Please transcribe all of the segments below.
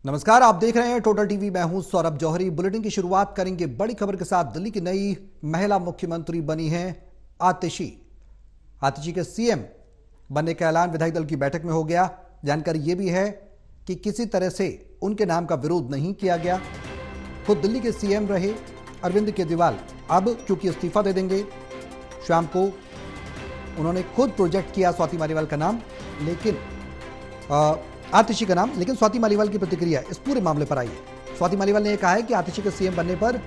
नमस्कार, आप देख रहे हैं टोटल टीवी। मैं हूं सौरभ जौहरी। बुलेटिन की शुरुआत करेंगे बड़ी खबर के साथ। दिल्ली की नई महिला मुख्यमंत्री बनी हैं आतिशी। आतिशी के सीएम बनने का ऐलान विधायक दल की बैठक में हो गया। जानकारी यह भी है कि किसी तरह से उनके नाम का विरोध नहीं किया गया। खुद दिल्ली के सीएम रहे अरविंद केजरीवाल अब क्योंकि इस्तीफा दे देंगे, शाम को उन्होंने खुद प्रोजेक्ट किया स्वाति मालीवाल का नाम, लेकिन आतिशी का नाम, लेकिन स्वाति मालीवाल की प्रतिक्रिया इस पूरे मामले पर आई है। स्वाति मालीवाल ने यह कहा है कि आतिशी के सीएम बनने पर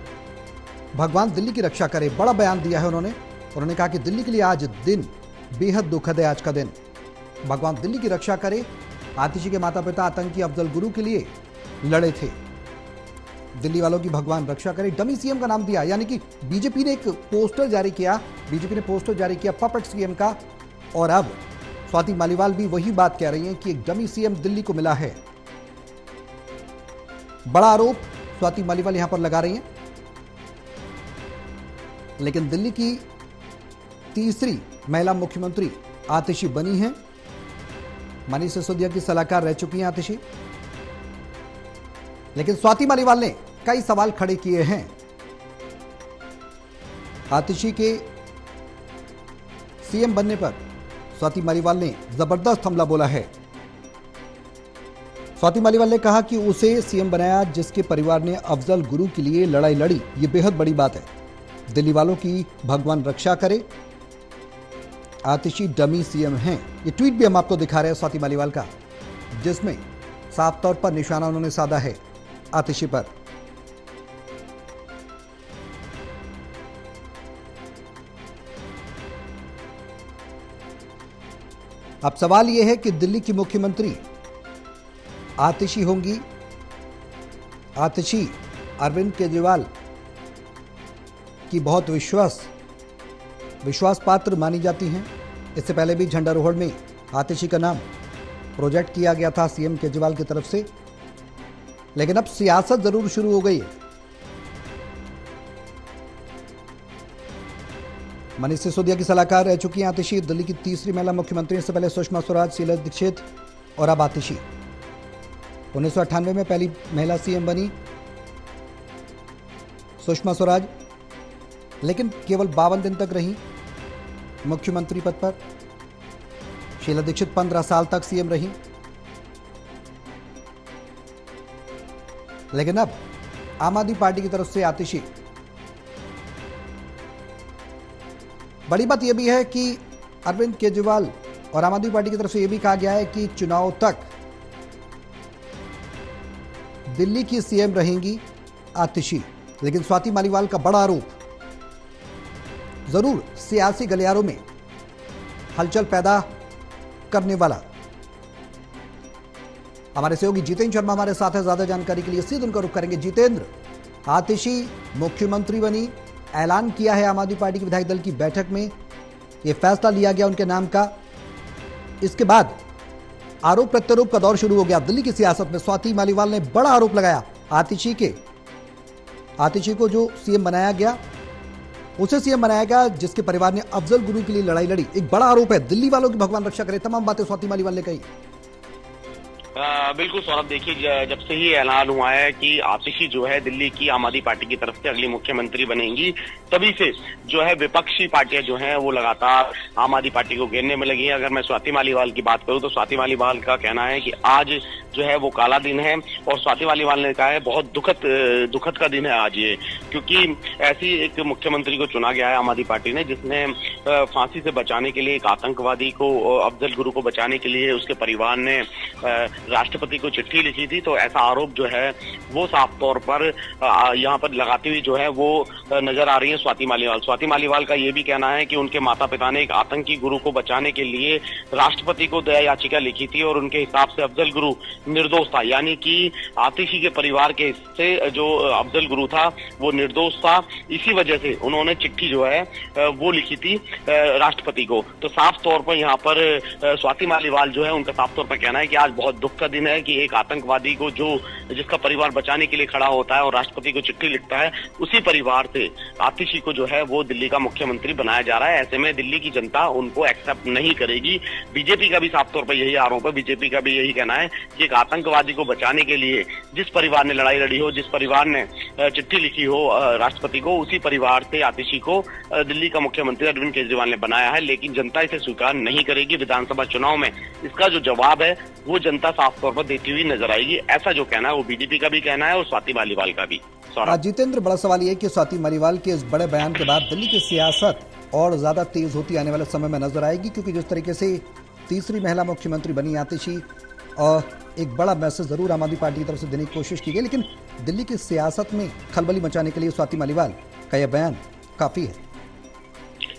भगवान दिल्ली की रक्षा करे। बड़ा बयान दिया है उन्होंने कहा कि दिल्ली के लिए आज दिन बेहद दुखद है। आज का दिन भगवान दिल्ली की रक्षा करे। आतिशी के माता पिता आतंकी अफजल गुरु के लिए लड़े थे। दिल्ली वालों की भगवान रक्षा करे। डमी सीएम का नाम दिया, यानी कि बीजेपी ने एक पोस्टर जारी किया पपेट सीएम का, और अब स्वाति मालीवाल भी वही बात कह रही हैं कि एक डमी सीएम दिल्ली को मिला है। बड़ा आरोप स्वाति मालीवाल यहां पर लगा रही हैं। लेकिन दिल्ली की तीसरी महिला मुख्यमंत्री आतिशी बनी हैं। मनीष सिसोदिया की सलाहकार रह चुकी हैं आतिशी, लेकिन स्वाति मालीवाल ने कई सवाल खड़े किए हैं। आतिशी के सीएम बनने पर स्वाति मालीवाल ने जबरदस्त हमला बोला है। स्वाति मालीवाल ने कहा कि उसे सीएम बनाया जिसके परिवार ने अफजल गुरु के लिए लड़ाई लड़ी। ये बेहद बड़ी बात है। दिल्ली वालों की भगवान रक्षा करे। आतिशी डमी सीएम हैं। ये ट्वीट भी हम आपको दिखा रहे हैं स्वाति मालीवाल का, जिसमें साफ तौर पर निशाना उन्होंने साधा है आतिशी पर। अब सवाल यह है कि दिल्ली की मुख्यमंत्री आतिशी होंगी। आतिशी अरविंद केजरीवाल की बहुत विश्वास पात्र मानी जाती हैं। इससे पहले भी झंडारोहण में आतिशी का नाम प्रोजेक्ट किया गया था सीएम केजरीवाल की तरफ से, लेकिन अब सियासत जरूर शुरू हो गई है। मनीष सिसोदिया की सलाहकार रह चुकी हैं आतिशी। दिल्ली की तीसरी महिला मुख्यमंत्री। इससे पहले सुषमा स्वराज, शीला दीक्षित और अब आतिशी। 1998 में पहली महिला सीएम बनी सुषमा स्वराज, लेकिन केवल 52 दिन तक रही मुख्यमंत्री पद पर। शीला दीक्षित 15 साल तक सीएम रही। लेकिन अब आम आदमी पार्टी की तरफ से आतिशी। बड़ी बात यह भी है कि अरविंद केजरीवाल और आम आदमी पार्टी की तरफ से यह भी कहा गया है कि चुनाव तक दिल्ली की सीएम रहेंगी आतिशी। लेकिन स्वाति मालीवाल का बड़ा आरोप जरूर सियासी गलियारों में हलचल पैदा करने वाला। हमारे सहयोगी जितेंद्र शर्मा हमारे साथ है। ज्यादा जानकारी के लिए सीधे उनका रुख करेंगे। जितेंद्र, आतिशी मुख्यमंत्री बनी, ऐलान किया है आम आदमी पार्टी की विधायक दल की बैठक में, यह फैसला लिया गया उनके नाम का। इसके बाद आरोप प्रत्यारोप का दौर शुरू हो गया दिल्ली की सियासत में। स्वाति मालीवाल ने बड़ा आरोप लगाया आतिशी को जो सीएम बनाया गया, उसे सीएम बनाया गया जिसके परिवार ने अफजल गुरु के लिए लड़ाई लड़ी। एक बड़ा आरोप है। दिल्ली वालों की भगवान रक्षा करे। तमाम बातें स्वाति मालीवाल ने कही। बिल्कुल सौरभ, देखिए जब से ही ऐलान हुआ है कि आतिशी जो है दिल्ली की आम आदमी पार्टी की तरफ से अगली मुख्यमंत्री बनेंगी, तभी से जो है विपक्षी पार्टियां जो हैं वो लगातार आम आदमी पार्टी को घेरने में लगी हैं। अगर मैं स्वाति मालीवाल की बात करूं तो स्वाति मालीवाल का कहना है कि आज जो है वो काला दिन है, और स्वाति मालीवाल ने कहा है बहुत दुखद का दिन है आज ये, क्योंकि ऐसी एक मुख्यमंत्री को चुना गया है आम आदमी पार्टी ने जिसने फांसी से बचाने के लिए एक आतंकवादी को, अफजल गुरु को बचाने के लिए उसके परिवार ने राष्ट्रपति को चिट्ठी लिखी थी। तो ऐसा आरोप जो है वो साफ तौर पर यहाँ पर लगाती हुई जो है वो नजर आ रही है स्वाति मालीवाल। स्वाति मालीवाल का ये भी कहना है कि उनके माता पिता ने एक आतंकी गुरु को बचाने के लिए राष्ट्रपति को दया याचिका लिखी थी, और उनके हिसाब से अफजल गुरु निर्दोष था, यानी कि आतिशी के परिवार के हिस्से जो अफजल गुरु था वो निर्दोष था। इसी वजह से उन्होंने चिट्ठी जो है वो लिखी थी राष्ट्रपति को। तो साफ तौर पर यहाँ पर स्वाति मालीवाल जो है उनका साफ तौर पर कहना है कि आज बहुत दुख का दिन है कि एक आतंकवादी को जिसका परिवार बचाने के लिए खड़ा होता है और राष्ट्रपति को चिट्ठी लिखता है, उसी परिवार से आतिशी को जो है वो दिल्ली का मुख्यमंत्री बनाया जा रहा है। ऐसे में दिल्ली की जनता उनको एक्सेप्ट नहीं करेगी। बीजेपी का भी साफ तौर पर यही आरोप है, बीजेपी का भी यही कहना है कि एक आतंकवादी को बचाने के लिए जिस परिवार ने लड़ाई लड़ी हो, जिस परिवार ने चिट्ठी लिखी हो राष्ट्रपति को, उसी परिवार से आतिशी को दिल्ली का मुख्यमंत्री अरविंद केजरीवाल ने बनाया है। लेकिन जनता इसे स्वीकार नहीं करेगी। विधानसभा चुनाव में इसका जो जवाब है वो जनता साफ तौर पर देती हुई नजर आएगी। ऐसा जो कहना है वो बीजेपी का भी कहना है और स्वाति मालीवाल का भी। जितेंद्र, बड़ा सवाल ये है कि स्वाति मालीवाल के इस बड़े बयान के बाद दिल्ली की सियासत और ज्यादा तेज होती आने वाले समय में नजर आएगी, क्योंकि जिस तरीके से तीसरी महिला मुख्यमंत्री बनी आतिशी, एक बड़ा मैसेज जरूर आम आदमी पार्टी की तरफ से देने की कोशिश की गई, लेकिन दिल्ली की सियासत में खलबली मचाने के लिए स्वाति मालीवाल का यह बयान काफी है।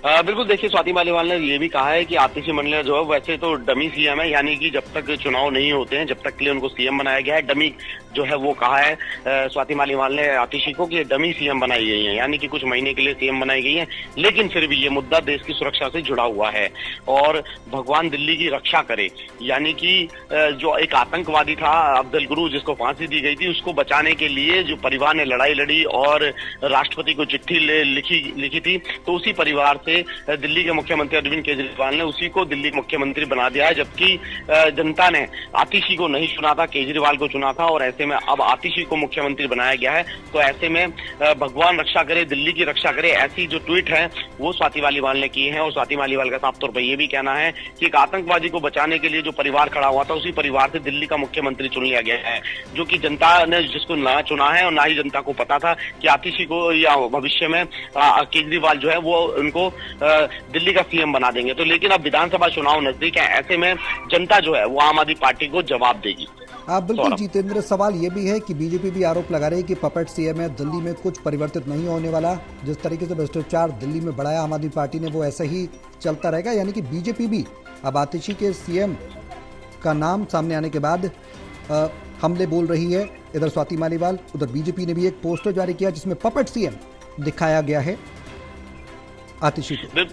बिल्कुल, देखिए स्वाति मालीवाल ने ये भी कहा है कि आतिशी मंडल जो है वैसे तो डमी सीएम है, यानी कि जब तक चुनाव नहीं होते हैं जब तक के लिए उनको सीएम बनाया गया है। डमी जो है वो कहा है स्वाति मालीवाल ने आतिशी को कि डमी सीएम बनाई गई है, यानी कि कुछ महीने के लिए सीएम बनाई गई है। लेकिन फिर भी ये मुद्दा देश की सुरक्षा से जुड़ा हुआ है और भगवान दिल्ली की रक्षा करे, यानी कि जो एक आतंकवादी था अफजल गुरु जिसको फांसी दी गई थी, उसको बचाने के लिए जो परिवार ने लड़ाई लड़ी और राष्ट्रपति को चिट्ठी लिखी थी, तो उसी परिवार से दिल्ली के मुख्यमंत्री अरविंद केजरीवाल ने उसी को दिल्ली के मुख्यमंत्री बना दिया है। जबकि जनता ने आतिशी को नहीं चुना था, केजरीवाल को चुना था और ऐसे में अब आतिशी को मुख्यमंत्री बनाया गया है। तो ऐसे में भगवान रक्षा करे, दिल्ली की रक्षा करे, ऐसी जो ट्वीट है वो स्वाति मालीवाल ने की है। और स्वाति मालीवाल का साफ तौर पर यह भी कहना है कि एक आतंकवादी को बचाने के लिए जो परिवार खड़ा हुआ था, उसी परिवार से दिल्ली का मुख्यमंत्री चुन लिया गया है, जो कि जनता ने जिसको ना चुना है और ना ही जनता को पता था कि आतिशी को या भविष्य में केजरीवाल जो है वो उनको दिल्ली का सीएम बना देंगे। तो लेकिन अब विधानसभा चुनाव नजदीक है, ऐसे में जनता जो है वो आम आदमी पार्टी को जवाब देगी। बिल्कुल जितेंद्र, सवाल ये भी है कि बीजेपी भी आरोप लगा रही है कि पपेट सीएम है, दिल्ली में कुछ परिवर्तित नहीं होने वाला। जिस तरीके से भ्रष्टाचार दिल्ली में बढ़ाया आम आदमी पार्टी ने, वो ऐसे ही चलता रहेगा, यानी कि बीजेपी भी अब आतिशी के सीएम का नाम सामने आने के बाद हमले बोल रही है। इधर स्वाति मालीवाल, उधर बीजेपी ने भी एक पोस्टर जारी किया जिसमें पपेट सीएम दिखाया गया है आतिशी को।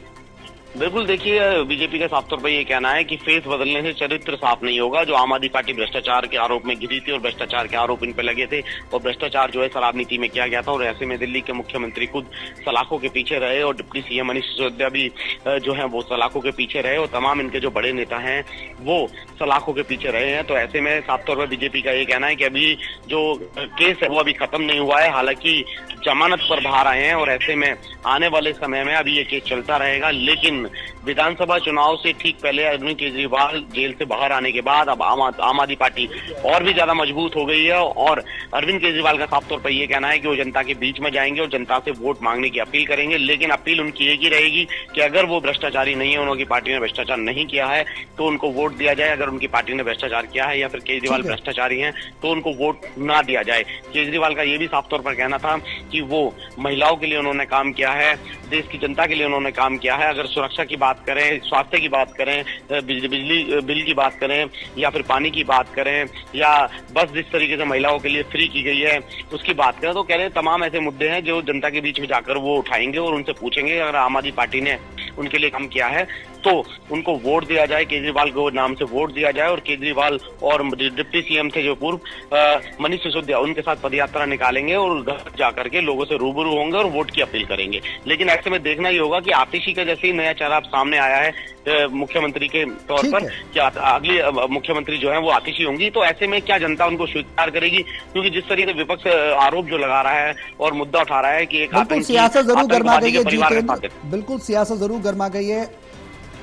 बिल्कुल, देखिए बीजेपी का साफ तौर पर ये कहना है कि फेस बदलने से चरित्र साफ नहीं होगा। जो आम आदमी पार्टी भ्रष्टाचार के आरोप में घिरी थी और भ्रष्टाचार के आरोप इन पे लगे थे और भ्रष्टाचार जो है शराब नीति में किया गया था, और ऐसे में दिल्ली के मुख्यमंत्री खुद सलाखों के पीछे रहे और डिप्टी सीएम मनीष सिसोदिया भी जो है वो सलाखों के पीछे रहे और तमाम इनके जो बड़े नेता हैं वो सलाखों के पीछे रहे हैं। तो ऐसे में साफ तौर पर बीजेपी का ये कहना है कि अभी जो केस है वो अभी खत्म नहीं हुआ है, हालांकि जमानत पर बाहर आए हैं और ऐसे में आने वाले समय में अभी ये केस चलता रहेगा। लेकिन विधानसभा चुनाव से ठीक पहले अरविंद केजरीवाल जेल से बाहर आने के बाद अब आम आदमी पार्टी और भी ज्यादा मजबूत हो गई है और अरविंद केजरीवाल का साफ तौर पर यह कहना है कि वो जनता के बीच में जाएंगे और जनता से वोट मांगने की अपील करेंगे। लेकिन अपील उनकी एक ही रहेगी कि अगर वो भ्रष्टाचारी नहीं है, उनकी पार्टी ने भ्रष्टाचार नहीं किया है तो उनको वोट दिया जाए। अगर उनकी पार्टी ने भ्रष्टाचार किया है या फिर केजरीवाल भ्रष्टाचारी हैं तो उनको वोट ना दिया जाए। केजरीवाल का ये भी साफ तौर पर कहना था कि वो महिलाओं के लिए उन्होंने काम किया है, देश की जनता के लिए उन्होंने काम किया है। अगर सुरक्षा की बात करें, स्वास्थ्य की बात करें, बिजली बिल की बात करें या फिर पानी की बात करें या बस जिस तरीके से महिलाओं के लिए फ्री की गई है उसकी बात करें, तो कह रहे हैं तमाम ऐसे मुद्दे हैं जो जनता के बीच में जाकर वो उठाएंगे और उनसे पूछेंगे अगर आम आदमी पार्टी ने उनके लिए काम किया है तो उनको वोट दिया जाए, केजरीवाल को नाम से वोट दिया जाए। और केजरीवाल और डिप्टी सीएम थे जो पूर्व मनीष सिसोदिया, उनके साथ पदयात्रा निकालेंगे और घर जाकर के लोगों से रूबरू होंगे और वोट की अपील करेंगे। लेकिन ऐसे में देखना ही होगा कि आतिशी का जैसे ही नया चेहरा सामने आया है मुख्यमंत्री के तौर पर, क्या अगली मुख्यमंत्री जो है वो आतिशी होंगी, तो ऐसे में क्या जनता उनको स्वीकार करेगी? क्योंकि जिस तरीके से विपक्ष आरोप जो लगा रहा है और मुद्दा उठा रहा है कि एक सियासत जरूर गर्मा गई है, बिल्कुल सियासत जरूर गर्मा गई है।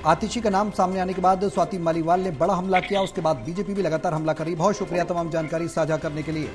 आतिशी का नाम सामने आने के बाद स्वाति मालीवाल ने बड़ा हमला किया, उसके बाद बीजेपी भी लगातार हमला कर रही है। बहुत शुक्रिया तमाम जानकारी साझा करने के लिए।